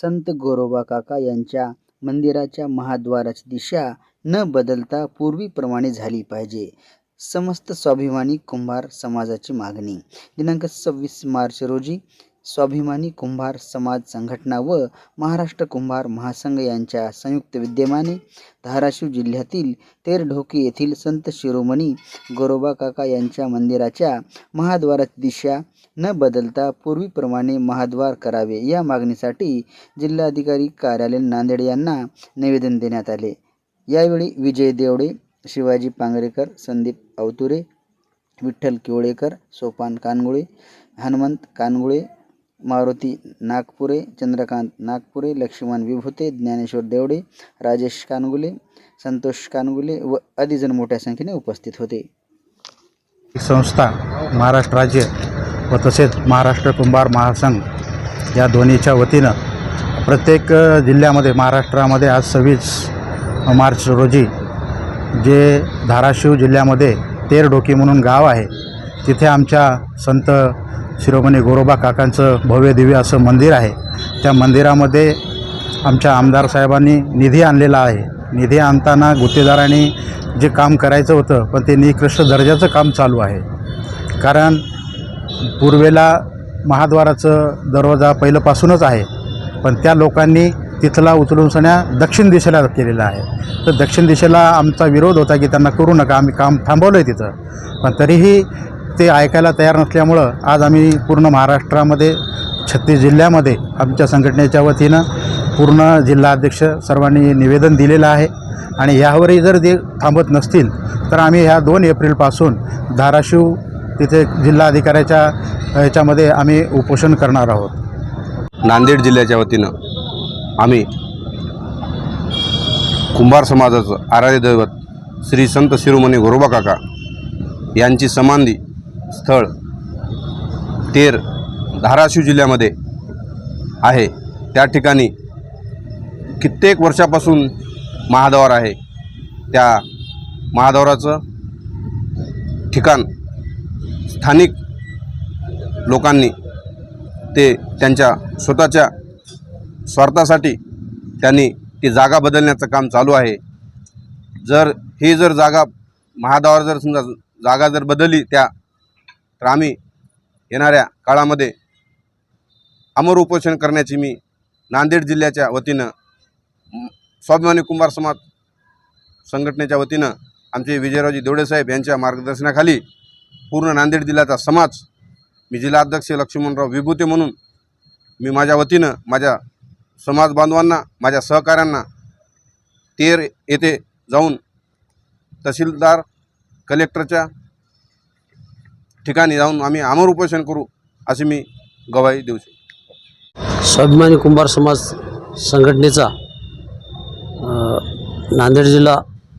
संत गोरोबा काका यांच्या मंदिराच्या महाद्वाराची दिशा न बदलता पूर्वीप्रमाणे झाली पाहिजे. समस्त स्वाभिमानी कुंभार समाजाची मागणी. दिनांक 26 मार्च रोजी स्वाभिमानी कुंभार समाज संघटना व महाराष्ट्र कुंभार महासंघ यांच्या संयुक्त विद्यमाने धाराशिव जिल्ह्यातील तेरढोकी येथील संत शिरोमणी गोरोबा काका यांच्या मंदिराच्या महाद्वाराची दिशा न बदलता पूर्वीप्रमाणे महाद्वार करावे या मागणीसाठी जिल्हाधिकारी कार्यालय नांदेड यांना निवेदन देण्यात आले. यावेळी विजय देवडे, शिवाजी पांगरेकर, संदीप अवतुरे, विठ्ठल किवळेकर, सोपान कानगुळे, हनुमंत कानगुळे, मारुती नागपुरे, चंद्रकांत नागपुरे, लक्ष्मण विभूते, ज्ञानेश्वर देवडे, राजेश कानगुले, संतोष कानगुले व अधिक जण मोठ्या संख्येने उपस्थित होते. संस्था महाराष्ट्र राज्य व तसेच महाराष्ट्र कुंभार महासंघ या दोन्हीच्या वतीनं प्रत्येक जिल्ह्यामध्ये महाराष्ट्रामध्ये आज 26 मार्च रोजी जे धाराशिव जिल्ह्यामध्ये तेरढोकी म्हणून गाव आहे तिथे आमच्या संत शिरोमणी गोरोबा काकांचं भव्य दिव्य असं मंदिर आहे. त्या मंदिरामध्ये आमच्या आमदार साहेबांनी निधी आणलेला आहे. निधी आणताना गुत्तेदारांनी जे काम करायचं होतं पण ते निकृष्ट दर्जाचं काम चालू आहे. कारण पूर्वेला महाद्वाराचं दरवाजा पहिल्यापासूनच आहे पण त्या लोकांनी तिथला उचलून सण्या दक्षिण दिशेला केलेला आहे. तर दक्षिण दिशेला आमचा विरोध होता की त्यांना करू नका, आम्ही काम थांबवलं आहे तिथं. पण तरीही ते ऐकायला तयार नसल्यामुळं आज आम्ही पूर्ण महाराष्ट्रामध्ये 36 जिल्ह्यामध्ये आमच्या संघटनेच्या वतीनं पूर्ण जिल्हाध्यक्ष सर्वांनी निवेदन दिलेलं आहे. आणि यावरही जर ते थांबत नसतील तर आम्ही ह्या 2 एप्रिलपासून धाराशिव तिथे जिल्हाधिकाऱ्याच्या ह्याच्यामध्ये आम्ही उपोषण करणार आहोत. नांदेड जिल्ह्याच्या वतीनं आम्ही कुंभार समाजाचं आराध्य दैवत श्री संत शिरोमणी गोरोबा काका यांची समाधी स्थळ तेर धाराशिव जिल्ह्यामध्ये आहे. त्या ठिकाणी कित्येक वर्षापासून महाद्वार आहे. त्या महाद्वाराचं ठिकाण स्थानिक लोकांनी ते त्यांच्या स्वतःच्या स्वार्थासाठी त्यांनी ती जागा बदलण्याचं काम चालू आहे. जर जागा महाद्वार जर समजा जागा जर बदलली तर आम्ही येणाऱ्या काळामध्ये अमर उपोषण करण्याची मी नांदेड जिल्ह्याच्या वतीनं स्वाभिमानी कुंभार समाज संघटनेच्या वतीनं आमचे विजयरावजी देवडे साहेब यांच्या मार्गदर्शनाखाली पूर्ण नांदेड जिल्ह्याचा समाज, मी जिल्हाध्यक्ष लक्ष्मणराव विभूते म्हणून मी माझ्या वतीनं माझ्या समाज बांधवांना, माझ्या सहकाऱ्यांना तेर येथे जाऊन तहसीलदार कलेक्टरच्या ठिकाणी जाऊन आम्ही अमर उपोषण करू अशी मी गवाही देऊ शकतो. स्वाभिमानी कुंभार समाज संघटनेचा नांदेड जिल्हा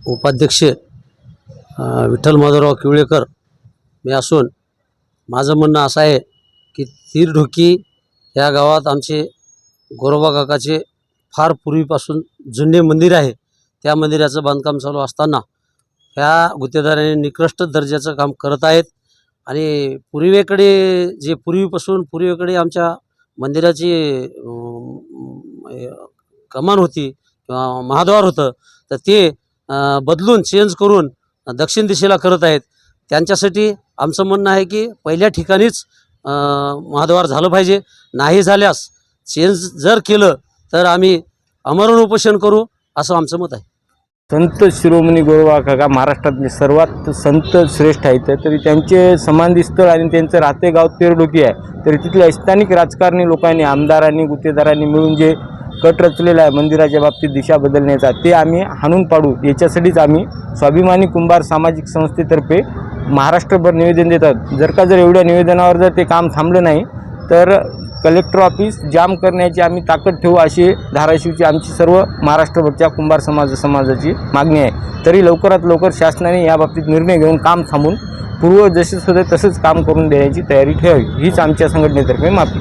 उपाध्यक्ष विठ्ठल माधवराव किवळेकर मी असून माझं म्हणणं असं आहे की तेरढोकी या गावात आमचे गोरोबा काकाचे फार पूर्वीपासून जुने मंदिर आहे. त्या मंदिराचं बांधकाम चालू असताना ह्या गुत्तेदारांनी निकृष्ट दर्जाचं काम करत आहेत. आणि पूर्वेकडे आमच्या मंदिराची कमान होती किंवा महाद्वार होतं तर ते बदलून चेंज करून दक्षिण दिशेला करत आहेत. त्यांच्यासाठी आमचं म्हणणं आहे की पहिल्या ठिकाणीच महाद्वार झालं पाहिजे. नाही झाल्यास चेंज जर केलं तर आम्ही आमरण उपोषण करू असं आमचं मत आहे. संत शिरोमणी गोरोबा काका महाराष्ट्रातले सर्वात संत श्रेष्ठ आहेत. तरी त्यांचे समाधी स्थळ आणि त्यांचं राहते गाव तेरढोकी आहे. तरी तिथल्या स्थानिक राजकारणी लोकांनी, आमदारांनी, गुत्तेदारांनी मिळून जे कट रचलेला आहे मंदिराच्या बाबतीत दिशा बदलण्याचा, ते आम्ही हाणून पाडू. याच्यासाठीच आम्ही स्वाभिमानी कुंभार सामाजिक संस्थेतर्फे महाराष्ट्रभर निवेदन देतात. जर एवढ्या निवेदनावर जर ते काम थांबलं नाही तर कलेक्टर ऑफिस जाम करण्याची आम्ही ताकद ठेवू अशी धाराशिवची आमची सर्व महाराष्ट्रभरच्या कुंभार समाजाची मागणी आहे. तरी लवकरात लवकर शासनाने याबाबतीत निर्णय घेऊन काम थांबून पूर्व जसेच होते तसंच काम करून देण्याची तयारी ठेवावी हीच आमच्या संघटनेतर्फे मागणी.